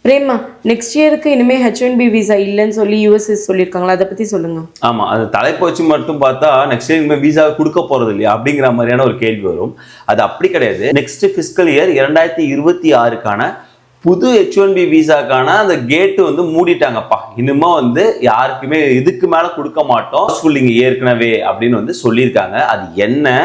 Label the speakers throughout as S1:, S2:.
S1: Prema next இயருக்கு இனிமே H1B visa இல்லைன்னு சொல்லி யூஎஸ்எஸ் சொல்லியிருக்காங்களா, அதை பத்தி சொல்லுங்க.
S2: ஆமா, அது தலைப்பு வச்சு மட்டும் பார்த்தா நெக்ஸ்ட் இயர் இனிமேல் விசா கொடுக்க போறது இல்லையா அப்படிங்கிற மாதிரியான ஒரு கேள்வி வரும். அது அப்படி கிடையாது. நெக்ஸ்ட் ஃபிஸ்கல் இயர் 2026க்கான புது H1B விசாக்கான அந்த கேட்டு வந்து மூடிட்டாங்கப்பா. இனிமே வந்து யாருக்குமே இதுக்கு மேல கொடுக்க மாட்டோம், ஹவுஸ்ஃபுல்லிங் ஏற்கனவே அப்படின்னு வந்து சொல்லியிருக்காங்க. அது என்ன,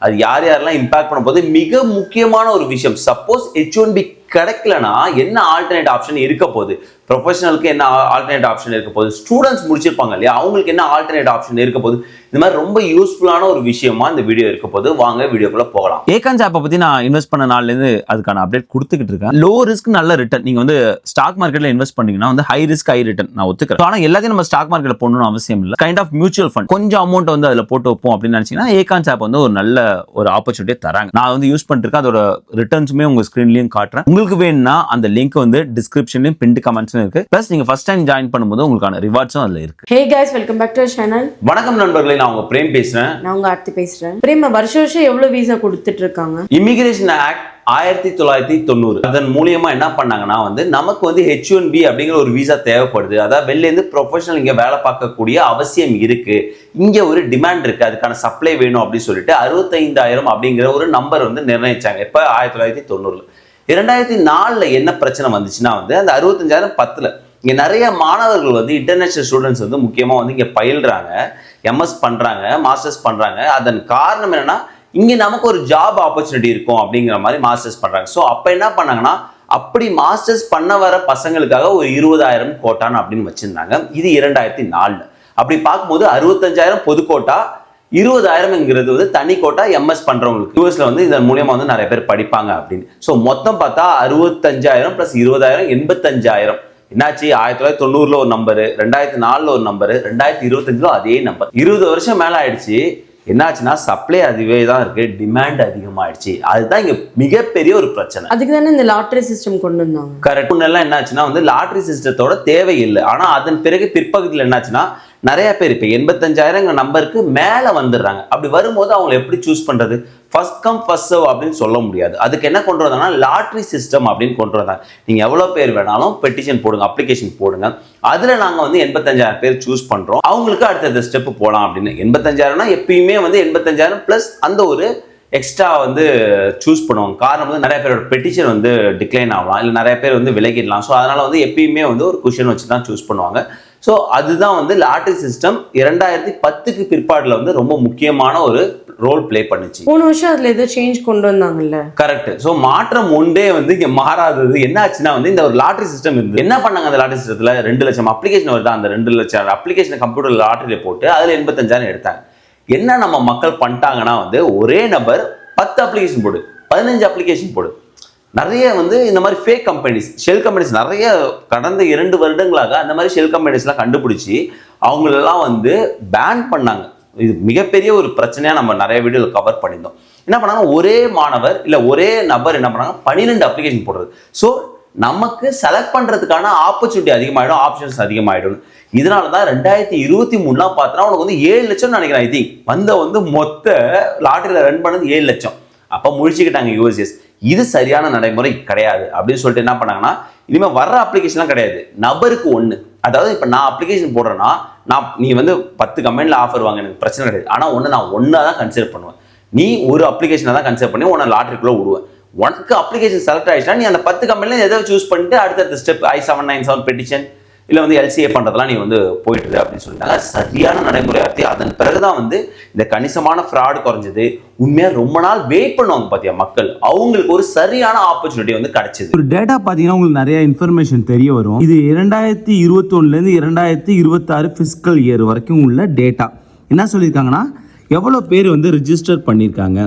S2: அது யார் யாரெல்லாம் இம்பாக்ட் பண்ண போது, மிக முக்கியமான ஒரு விஷயம். சப்போஸ் H1B கிடைக்கலனா என்ன ஆல்டர்னேட் ஆப்ஷன் இருக்க போகுது, ப்ரொஃபஷனலுக்கு என்ன ஆல்டர்னேட் ஆப்ஷன் இருக்க போகுது, ஸ்டூடெண்ட்ஸ் முடிச்சிருப்பாங்க இல்லையா அவங்களுக்கு என்ன ஆல்டர்னேட் ஆப்ஷன் இருக்க போகுது, இந்த மாதிரி ரொம்ப யூஸ்ஃபுல்லான ஒரு விஷயமா இந்த வீடியோ இருக்க போது. வாங்க வீடியோக்குள்ள போகலாம்.
S3: ஏகான்ஸ் ஆப்பை பத்தி நான் இன்வெஸ்ட் பண்ண நாள்லேருந்து அதுக்கான அப்டேட் கொடுத்துக்கிட்டு இருக்கேன். லோ ரிஸ்க் நல்ல ரிட்டர்ன். நீங்க வந்து ஸ்டாக் மார்க்கெட்ல இன்வெஸ்ட் பண்ணீங்கன்னா வந்து ஹை ரிஸ்க் ஹை ரிட்டர்ன் நான் ஒத்துக்கிறேன். ஆனா எல்லாத்தையும் நம்ம ஸ்டாக் மார்க்கெட்ல போடணும்னு அவசியம் இல்லை. கைண்ட் ஆஃப் மியூச்சுவல் ஃபண்ட் கொஞ்சம் அமௌண்ட் வந்து அதுல போட்டு வைப்போம் அப்படின்னு நினைச்சீங்கன்னா ஏகான்ஸ் ஆப் வந்து ஒரு நல்ல ஒரு ஆப்பர்ச்சுனிட்டியை தராங்க. நான் வந்து யூஸ் பண்ணிட்டு இருக்கேன். அதோட ரிட்டர்ன்ஸுமே உங்க ஸ்கிரீன்லயும் காட்டுறேன். உங்களுக்கு வேணும்னா அந்த லிங்க் வந்து டிஸ்கிரிப்ஷன்லயும் பின் கமெண்ட்ஸ்லயும் இருக்கு. பிளஸ் நீங்க ஃபர்ஸ்ட் டைம் ஜாயின் பண்ணும்போது உங்களுக்கான ரிவார்ட்ஸும் அதுல இருக்கு.
S1: Hey guys, welcome back to our channel.
S2: வணக்கம் நண்பர்களே, நான் உங்க பிரேம் பேசுறேன்.
S1: நான் உங்க ஆர்த்தி பேசுறேன். பிரேமா வருஷம் எவ்வளவு விசா கொடுத்துட்டு இருக்காங்க?
S2: இமிகிரேஷன் ஆக்ட் 1990 அதன் மூலியமா என்ன பண்ணாங்கன்னா வந்து நமக்கு வந்து H1B அப்படிங்கிற ஒரு விசா தேவைப்படுது. அதாவது வெளில இருந்து ப்ரொஃபஷனல் இங்க வேலை பார்க்கக்கூடிய அவசியம் இருக்கு, இங்க ஒரு டிமாண்ட் இருக்கு, அதுக்கான சப்ளை வேணும் அப்படின்னு சொல்லிட்டு 65,000 அப்படிங்கிற ஒரு நம்பர் வந்து நிர்ணயிச்சாங்க. இப்ப 1990. 2004 என்ன பிரச்சனை வந்துச்சுன்னா வந்து அந்த 65,000 10ல இங்க நிறைய மாணவர்கள் வந்து இன்டர்நேஷனல் ஸ்டூடெண்ட்ஸ் வந்து முக்கியமா வந்து இங்க பயில்றாங்க, MS பண்றாங்க, மாஸ்டர்ஸ் பண்றாங்க. அதன் காரணம் என்னன்னா இங்க நமக்கு ஒரு ஜாப் ஆப்பர்ச்சுனிட்டி இருக்கும் அப்படிங்கிற மாதிரி மாஸ்டர்ஸ் பண்றாங்க. ஸோ அப்ப என்ன பண்ணாங்கன்னா அப்படி மாஸ்டர்ஸ் பண்ண வர பசங்களுக்காக ஒரு 20,000 கோட்டான் அப்படின்னு வச்சிருந்தாங்க. இது 2004. அப்படி பார்க்கும்போது 65,000 பொது கோட்டா, 20,000ங்கிறது வந்து தனி கோட்டா MS பண்றவங்களுக்கு. யூஎஸ்ல வந்து இதன் மூலியமா வந்து நிறைய பேர் படிப்பாங்க அப்படின்னு. ஸோ மொத்தம் பார்த்தா 65,000 பிளஸ் 20,000 85,000. என்னாச்சு, 1990 ஒரு நம்பரு, 2004 ஒரு நம்பரு, 2025 அதே நம்பர். 20 வருஷம் மேல ஆயிடுச்சு. என்னாச்சுன்னா சப்ளை அதுவே தான் இருக்கு, டிமாண்ட் அதிகமாயிடுச்சு. அதுதான் இங்க மிகப்பெரிய ஒரு பிரச்சனை.
S1: அதுக்கு தானே இந்த லாட்டரி சிஸ்டம் கொண்டு வந்தாங்க.
S2: கரெக்ட். முன்னெல்லாம் என்னாச்சுன்னா வந்து லாட்டரி சிஸ்டத்தோட தேவையில்லை. ஆனா அதன் பிறகு பிற்பகுதியில் என்னாச்சுன்னா நிறைய பேர் இப்போ 85,000 நம்பருக்கு மேல வந்துடுறாங்க. அப்படி வரும்போது அவங்க எப்படி சூஸ் பண்றது, ஃபர்ஸ்ட் கம் ஃபர்ஸ்ட் சர்வ் அப்படின்னு சொல்ல முடியாது. அதுக்கு என்ன கொண்டு வந்தாங்கன்னா லாட்ரி சிஸ்டம் அப்படின்னு கொண்டு வந்தாங்க. நீங்க எவ்வளவு பேர் வேணாலும் பெட்டிஷன் போடுங்க, அப்ளிகேஷன் போடுங்க, அதுல நாங்க வந்து 85,000 பேர் சூஸ் பண்றோம், அவங்களுக்கு அடுத்த ஸ்டெப் போகலாம் அப்படின்னு. 85,000னா எப்பயுமே வந்து 85,000 பிளஸ் அந்த ஒரு எக்ஸ்ட்ரா வந்து சூஸ் பண்ணுவாங்க. காரணம் வந்து நிறைய பேரோட பெட்டிஷன் வந்து டிக்ளைன் ஆகலாம், இல்லை நிறைய பேர் வந்து விலகிடலாம். ஸோ அதனால வந்து எப்பயுமே வந்து ஒரு குஷன் வச்சு தான் சூஸ் பண்ணுவாங்க. ஸோ அதுதான் வந்து லாட்டரி சிஸ்டம் 2010க்கு பிற்பாடுல வந்து ரொம்ப முக்கியமான ஒரு ரோல் பிளே பண்ணுச்சு.
S1: 3 வருஷம் அதுல ஏதோ சேஞ்ச் கொண்டு வந்தாங்கல்ல.
S2: கரெக்ட். ஸோ மாற்றம் ஒன்றே வந்து இங்க மாறாதது என்ன ஆச்சுன்னா வந்து இந்த ஒரு லாட்டரி சிஸ்டம் இருந்து என்ன பண்ணாங்க, அந்த லாட்டரி சிஸ்டத்துல 2 லட்சம் அப்ளிகேஷன் வருது. அந்த 2 லட்சம் அப்ளிகேஷன் கம்ப்யூட்டர் லாட்டரியில போட்டு அதுல 85,000 எடுத்தாங்க. என்ன நம்ம மக்கள் பண்ணிட்டாங்கன்னா வந்து ஒரே நபர் 10 அப்ளிகேஷன் போடு, 15 அப்ளிகேஷன் போடு. நிறைய வந்து இந்த மாதிரி ஃபேக் கம்பெனிஸ், ஷெல் கம்பெனிஸ் நிறைய கடந்த 2 வருடங்களாக அந்த மாதிரி ஷெல் கம்பெனிஸ்லாம் கண்டுபிடிச்சி அவங்களெல்லாம் வந்து பேன் பண்ணாங்க. இது மிகப்பெரிய ஒரு பிரச்சனையா நம்ம நிறைய வீடியோவில் கவர் பண்ணியிருந்தோம். என்ன பண்ணாங்க, ஒரே மாணவர் இல்லை ஒரே நபர் என்ன பண்ணாங்க 12 அப்ளிகேஷன் போடுறது. ஸோ நமக்கு செலக்ட் பண்றதுக்கான ஆப்பர்ச்சுனிட்டி அதிகமாயிடும், ஆப்ஷன்ஸ் அதிகமாயிடும். இதனால தான் 2023 பார்த்தா உனக்கு வந்து 7 லட்சம் நினைக்கிறேன். ஐ திங்க் வந்து மொத்த லாட்டரியில ரன் பண்ணது 7 லட்சம். அப்ப முழிச்சுக்கிட்டாங்க யூஎஸ்எஸ். இது சரியான நடைமுறை கிடையாது அப்படின்னு சொல்லிட்டு என்ன பண்ணாங்கன்னா இனிமேல் வர்ற அப்ளிகேஷன்லாம் கிடையாது, நபருக்கு 1. அதாவது இப்போ நான் அப்ளிகேஷன் போடுறேன்னா நீ வந்து 10 கம்பெனியில் ஆஃபர் வாங்க, எனக்கு பிரச்சனை கிடையாது. ஆனால் நான் ஒன்றா தான் கன்சிடர் பண்ணுவேன். நீ ஒரு அப்ளிகேஷனை தான் கன்சிடர் பண்ணி உன்னை லாட்டரிக்குள்ளே விடுவேன். உனக்கு அப்ளிகேஷன் செலக்ட் ஆயிடுச்சுன்னா நீ அந்த 10 கம்பெனில எதை சூஸ் பண்ணிட்டு அடுத்த ஸ்டெப் I-797 பெட்டிஷன் இல்லை வந்து LCA பண்ணுறதுலாம் நீ வந்து போயிட்டு அப்படின்னு சொல்லிட்டாங்க. சரியான நடைமுறையாற்றி அதன் பிறகுதான் வந்து இந்த கணிசமான ஃப்ராட் குறைஞ்சது. உண்மையாக ரொம்ப நாள் வெயிட் பண்ணுவாங்க பார்த்தியா மக்கள், அவங்களுக்கு ஒரு சரியான ஆப்பர்ச்சுனிட்டி வந்து கிடைச்சது.
S4: ஒரு டேட்டா பார்த்தீங்கன்னா உங்களுக்கு நிறைய இன்ஃபர்மேஷன் தெரிய வரும். இது 2021 2026 ஃபிஸ்கல் இயர் வரைக்கும் உள்ள டேட்டா. என்ன சொல்லியிருக்காங்கன்னா எவ்வளோ பேர் வந்து ரிஜிஸ்டர் பண்ணியிருக்காங்க,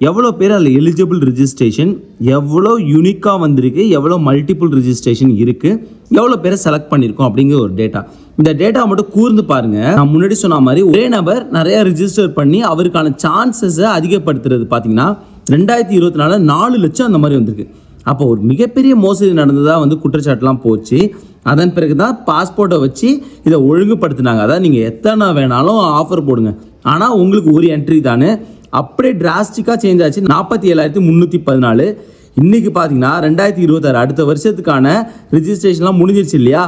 S4: எவ்வளோ பேர் அதில் எலிஜிபிள் ரிஜிஸ்ட்ரேஷன், எவ்வளோ யூனிக்காக வந்திருக்கு, எவ்வளோ மல்டிபிள் ரிஜிஸ்ட்ரேஷன் இருக்குது, எவ்வளோ பேரை செலக்ட் பண்ணியிருக்கோம் அப்படிங்கிற ஒரு டேட்டா. இந்த டேட்டா மட்டும் கூர்ந்து பாருங்க. நான் முன்னாடி சொன்ன மாதிரி ஒரே நபர் நிறைய ரிஜிஸ்டர் பண்ணி அவருக்கான சான்சஸை அதிகப்படுத்துறது பார்த்தீங்கன்னா 2024 4 லட்சம் அந்த மாதிரி வந்திருக்கு. அப்போ ஒரு மிகப்பெரிய மோசடி நடந்ததாக வந்து குற்றச்சாட்டுலாம் போச்சு. அதன் பிறகு தான் பாஸ்போர்ட்டை வச்சு இதை ஒழுங்குபடுத்தினாங்க. அதான் நீங்கள் எத்தனை வேணாலும் ஆஃபர் போடுங்க, ஆனால் உங்களுக்கு ஒரு என்ட்ரி தானே. அப்படியே டிராஸ்டிக்காக சேஞ்ச் ஆச்சு. 47,314 இன்னைக்கு பார்த்தீங்கன்னா 2026 அடுத்த வருஷத்துக்கான ரிஜிஸ்ட்ரேஷன்லாம் முடிஞ்சிருச்சு இல்லையா?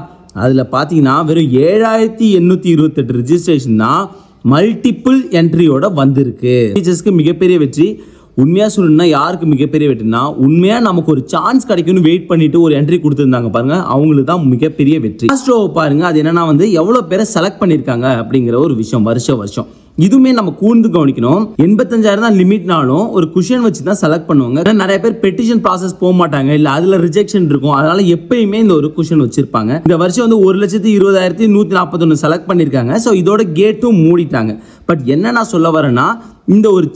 S4: அதில் பார்த்தீங்கன்னா வெறும் 7828 ரிஜிஸ்ட்ரேஷன் தான் மல்டிபிள் என்ட்ரியோட வந்திருக்கு. டீச்சர்ஸ்க்கு மிகப்பெரிய வெற்றி. உண்மையாக சொல்லணும்னா யாருக்கு மிகப்பெரிய வெற்றினா, உண்மையாக நமக்கு ஒரு சான்ஸ் கிடைக்கும்னு வெயிட் பண்ணிட்டு ஒரு என்ட்ரி கொடுத்துருந்தாங்க பாருங்க, அவங்களுக்கு தான் மிகப்பெரிய வெற்றி. லாஸ்ட் பாருங்க, அது என்னன்னா வந்து எவ்வளோ பேரை செலக்ட் பண்ணியிருக்காங்க அப்படிங்கிற ஒரு விஷயம் வருஷம் இதுவுமே நம்ம கூர்ந்து கவனிக்கணும். 85,000 தான் லிமிட்னாலும் ஒரு குஷன் வச்சு தான் செலக்ட் பண்ணுவாங்க. நிறைய பேர் பெட்டிஷன் ப்ராசஸ் போக மாட்டாங்க, இல்ல அதுல ரிஜெக்ஷன் இருக்கும், அதனால எப்பயுமே இந்த ஒரு குஷன் வச்சிருப்பாங்க. இந்த வருஷம் வந்து 1,20,141 செலக்ட் பண்ணிருக்காங்க. ஸோ இதோட கேட்டும் மூடிட்டாங்க. பட் என்ன நான் சொல்ல வரேன்னா, இந்த ஒரு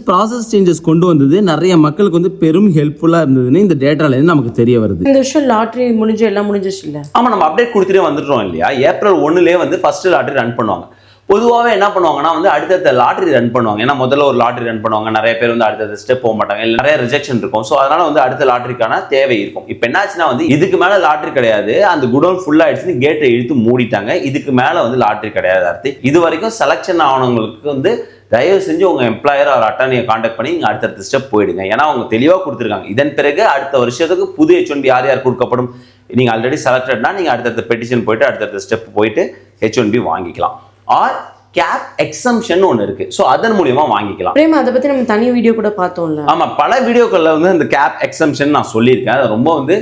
S4: ப்ராசஸ் சேஞ்சஸ் கொண்டு வந்தது நிறைய மக்களுக்கு வந்து பெரும் ஹெல்ப்ஃபுல்லா இருந்ததுன்னு இந்த டேட்டால இருந்து நமக்கு தெரிய வருது.
S1: இந்த வருஷம் லாட்டரி எல்லாம் முடிஞ்சிச்சு இல்ல?
S2: ஆமா, நம்ம அப்டேட் கொடுத்துட்டே வந்துட்டோம் இல்லையா? ஏப்ரல் 1 வந்து ஃபர்ஸ்ட் லாட்டரி ரன் பண்ணுவாங்க. பொதுவாகவே என்ன பண்ணுவாங்கன்னா வந்து அடுத்தடுத்த லாட்டரி ரன் பண்ணுவாங்க. ஏன்னா முதல்ல ஒரு லாட்டரி ரன் பண்ணுவாங்க, நிறைய பேர் வந்து அடுத்த ஸ்டெப் போக மாட்டாங்க, இல்லை நிறைய ரிஜெக்ஷன் இருக்கும். ஸோ அதனால வந்து அடுத்த லாட்டரிக்கான தேவை இருக்கும். இப்போ என்னாச்சுன்னா வந்து இதுக்கு மேலே லாட்டரி கிடையாது, அந்த குடோன் ஃபுல் ஆயிடுச்சுன்னு கேட்டை இழுத்து மூடிட்டாங்க. இதுக்கு மேலே வந்து லாட்டரி கிடையாது. அடுத்து இது வரைக்கும் செலக்ஷன் ஆனவங்களுக்கு வந்து தயவு செஞ்சு உங்கள் எம்ப்ளாயர் ஒரு அட்டார்னியை காண்டாக்ட் பண்ணி நீங்கள் அடுத்தடுத்த ஸ்டெப் போயிடுங்க. ஏன்னா அவங்க தெளிவாக கொடுத்துருக்காங்க. இதன் பிறகு அடுத்த வருஷத்துக்கு புது H1B யார் யார் கொடுக்கப்படும். நீங்கள் ஆல்ரெடி செலக்டட்னா நீங்கள் அடுத்தடுத்த பெட்டிஷன் போயிட்டு அடுத்தடுத்த ஸ்டெப் போயிட்டு H1B வாங்கிக்கலாம். ஆர் கேப் எக்ஸம்ஷன் ஒன்று இருக்கு. ஸோ அதன் மூலியமா வாங்கிக்கலாம்.
S1: பிரேமா, அதை பத்தி நம்ம தனி வீடியோ கூட பார்த்தோம்ல.
S2: ஆமா, பல வீடியோக்கள்ல வந்து இந்த கேப் எக்ஸம்ஷன் நான் சொல்லியிருக்கேன். அது ரொம்ப வந்து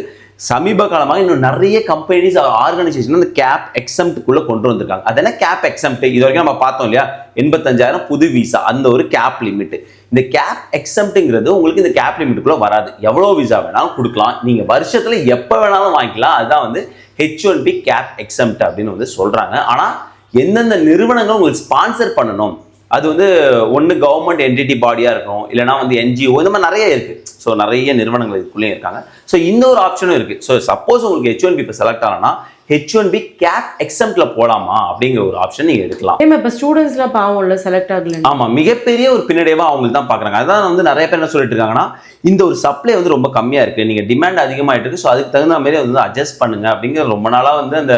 S2: சமீப காலமாக இன்னும் நிறைய கம்பெனிஸ் ஆர்கனைசேஷன் அந்த கேப் எக்ஸம்ட்டுக்குள்ள கொண்டு வந்திருக்காங்க. அது என்ன கேப் எக்ஸம்ட்? இது வரைக்கும் நம்ம பார்த்தோம் இல்லையா, 85,000 புது விசா, அந்த ஒரு கேப் லிமிட். இந்த கேப் எக்ஸம்ட்டுங்கிறது உங்களுக்கு இந்த கேப் லிமிட்டுக்குள்ள வராது. எவ்வளோ விசா வேணாலும் கொடுக்கலாம், நீங்க வருஷத்துல எப்போ வேணாலும் வாங்கிக்கலாம். அதுதான் வந்து H1B கேப் எக்ஸம்ட் அப்படின்னு வந்து சொல்றாங்க. ஆனா எந்தெந்த நிறுவனங்கள் உங்களுக்கு ஸ்பான்சர் பண்ணணும், அது வந்து ஒன்று கவர்மெண்ட் என்டிட்டி பாடியாக இருக்கும், இல்லைனா வந்து NGO, இந்த மாதிரி நிறைய இருக்குது. ஸோ நிறைய நிறுவனங்கள் இதுக்குள்ளேயும் இருக்காங்க. ஸோ இந்த ஒரு ஆப்ஷனும் இருக்குது. ஸோ சப்போஸ் உங்களுக்கு H1B இப்போ செலக்ட் ஆகணும்னா H1B கேப் எக்ஸம்ட்ல போலாமா அப்படிங்கிற ஒரு ஆப்ஷன் நீங்கள் எடுக்கலாம்.
S1: இப்போ ஸ்டூடெண்ட்ஸ்லாம் பாவம்ல செலக்ட் ஆகல.
S2: ஆமாம், மிகப்பெரிய ஒரு பின்னடைவாக அவங்களுக்கு தான் பார்க்குறாங்க. அதான் வந்து நிறைய பேர் என்ன சொல்லிட்டு இருக்காங்கன்னா, இந்த ஒரு சப்ளை வந்து ரொம்ப கம்மியாக இருக்குது, நீங்கள் டிமாண்ட் அதிகமாகிட்டு இருக்கு, ஸோ அதுக்கு தகுந்த மாதிரி வந்து அட்ஜஸ்ட் பண்ணுங்க அப்படிங்கிற ரொம்ப நாளாக வந்து அந்த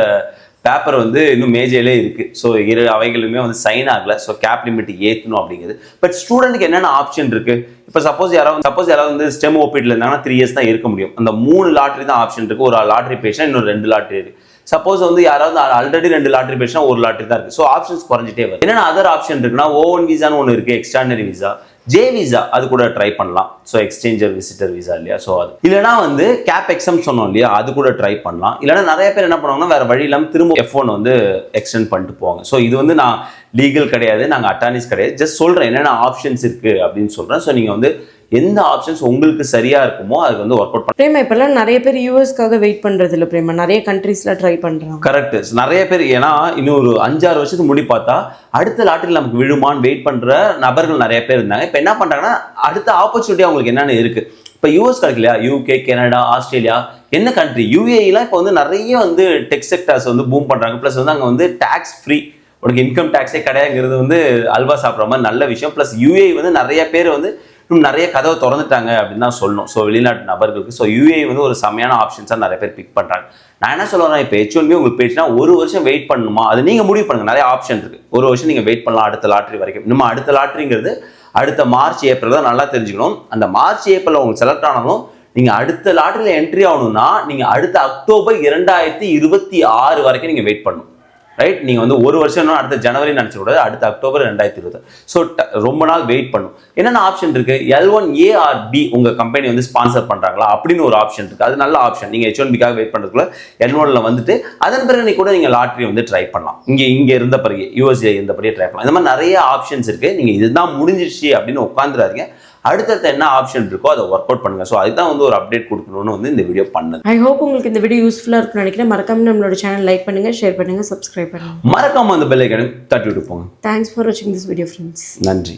S2: பேப்பர் வந்து இன்னும் மேஜையிலே இருக்குது. ஸோ இரு அவைகளுமே வந்து சைன் ஆகலை. ஸோ கேப் லிமிட் ஏற்றணும் அப்படிங்கிறது. பட் ஸ்டூடெண்ட்டுக்கு என்னென்ன ஆப்ஷன் இருக்குது? இப்போ சப்போஸ் யாராவது வந்து ஸ்டெம் ஓபிடியில் இருந்தாங்கன்னா 3 years தான் இருக்க முடியும். அந்த 3 லாட்ரி தான் ஆப்ஷன் இருக்குது. ஒரு லாட்ரி பேசினா இன்னும் 2 லாட்ரி இருக்குது. சப்போஸ் வந்து யாராவது ஆல்ரெடி 2 லாட்ரி பேசினா 1 லாட்ரி தான் இருக்குது. ஸோ ஆப்ஷன்ஸ் குறைஞ்சிட்டே வரும். என்னென்ன அதர் ஆப்ஷன் இருக்குன்னா, O1 விசான்னு ஒன்று இருக்குது, எக்ஸ்ட்ரானரி விசா, J விசா, அது கூட ட்ரை பண்ணலாம். ஸோ எக்ஸ்சேஞ்சர் விசிட்டர் விசா இல்லையா, ஸோ அது இல்லைனா வந்து கேப் எக்ஸம் சொன்னோம் இல்லையா, அது கூட ட்ரை பண்ணலாம். இல்லைனா நிறைய பேர் என்ன பண்ணுவாங்கன்னா வேற வழி இல்லாமல் திரும்ப F1 வந்து எக்ஸ்டெண்ட் பண்ணிட்டு போவாங்க. ஸோ இது வந்து நான் லீகல் கிடையாது, நாங்கள் அட்டார்னிஸ் கிடையாது, ஜஸ்ட் சொல்கிறேன் என்னென்ன ஆப்ஷன்ஸ் இருக்குது அப்படின்னு சொல்கிறேன். ஸோ நீங்கள் வந்து எந்த ஆப்ஷன்ஸ் உங்களுக்கு சரியா இருக்குமோ அதுக்கு வந்து ஒர்க் அவுட் பண்ணலாம்.
S1: பிரேமா, இப்பெல்லாம் நிறைய பேர் யூஎஸ்க்காக வெயிட் பண்றது இல்லை பிரேமா, நிறைய கண்ட்ரீஸ்ல ட்ரை பண்றாங்க.
S2: கரெக்ட், நிறைய பேர். ஏன்னா இன்னும் ஒரு 5-6 வருஷத்துக்கு முடி பார்த்தா அடுத்த லாட்டரியில் நமக்கு விழுமான்னு வெயிட் பண்ற நபர்கள் நிறைய பேர் இருந்தாங்க. இப்போ என்ன பண்றாங்கன்னா அடுத்த ஆப்பர்ச்சுனிட்டி அவங்களுக்கு என்னென்ன இருக்கு. இப்போ யூஎஸ் கிடைக்கலையா, UK, கனடா, ஆஸ்திரேலியா, என்ன கண்ட்ரி, UAEலாம் இப்போ வந்து நிறைய வந்து டெக் செக்டர்ஸ் வந்து பூம் பண்றாங்க. ப்ளஸ் வந்து அங்கே வந்து டேக்ஸ் ஃப்ரீ, உனக்கு இன்கம் டேக்ஸே கிடையாதுங்கிறது வந்து அல்வா சாப்பிட்ற மாதிரி நல்ல விஷயம். ப்ளஸ் UAE வந்து நிறைய பேர் வந்து இன்னும் நிறைய கதவை திறந்துட்டாங்க அப்படின்னு தான் சொல்லணும். ஸோ வெளிநாட்டு நபர்களுக்கு ஸோ UAE வந்து ஒரு செம்மையான ஆப்ஷன்ஸாக நிறைய பேர் பிக் பண்ணுறாங்க. நான் என்ன சொல்லுவேன், இப்போ H1B உங்களுக்கு போயிடுச்சுன்னா 1 வருஷம் வெயிட் பண்ணணுமா, அது நீங்கள் முடிவு பண்ணுங்க. நிறைய ஆப்ஷன் இருக்குது. 1 வருஷம் நீங்கள் வெயிட் பண்ணலாம் அடுத்த லாட்ரி வரைக்கும். இன்னும் அடுத்த லாட்ரிங்கிறது அடுத்த மார்ச் ஏப்ரல் தான், நல்லா தெரிஞ்சுக்கணும். அந்த மார்ச் ஏப்ரல் உங்களுக்கு செலக்ட் ஆனாலும் நீங்கள் அடுத்த லாட்டரியில் என்ட்ரி ஆகணும்னா நீங்கள் அடுத்த அக்டோபர் 2026 வரைக்கும் நீங்கள் வெயிட் பண்ணணும். ரைட், நீங்கள் வந்து 1 வருஷம் அடுத்த ஜனவரி நினச்சக்கூடாது, அடுத்த அக்டோபர் 2020. ஸோ ரொம்ப நாள் வெயிட் பண்ணும். என்னென்ன ஆப்ஷன் இருக்குது, L1A or B உங்கள் கம்பெனி வந்து ஸ்பான்சர் பண்ணுறாங்களா அப்படின்னு ஒரு ஆப்ஷன் இருக்குது. அது நல்ல ஆப்ஷன். நீங்கள் H1Bக்காக வெயிட் பண்ணுறதுக்குள்ள L1ல வந்துட்டு அதன் பிறகு கூட நீங்கள் லாட்ரி வந்து ட்ரை பண்ணலாம். இங்கே இருந்த பிறகு USA இருந்தபடியே ட்ரை பண்ணலாம். இந்த மாதிரி நிறைய ஆப்ஷன்ஸ் இருக்குது. நீங்கள் இதுதான் முடிஞ்சிருச்சு அப்படின்னு உட்காந்துடாதீங்க. அடுத்தடுத்து என்ன ஆப்ஷன் இருக்கோ அதை ஒர்க் அவுட் பண்ணுங்க. ஸோ அதுதான் வந்து ஒரு அப்டேட் கொடுக்கணும்னு வந்து இந்த வீடியோ பண்ணது.
S1: ஐ ஹோப் உங்களுக்கு இந்த வீடியோ யூஸ்ஃபுல்லாக இருக்கும்னு நினைக்கிறேன். மறக்காம நம்மளோட சேனல் லைக் பண்ணுங்க, ஷேர் பண்ணுங்க, சப்ஸ்கிரைப் பண்ணுங்க.
S2: மறக்காம அந்த பெல் ஐகானை தட்டி விட்டு போங்க.
S1: தேங்க்ஸ் ஃபார் வாட்சிங் திஸ் வீடியோ ஃப்ரெண்ட்ஸ்.
S2: நன்றி.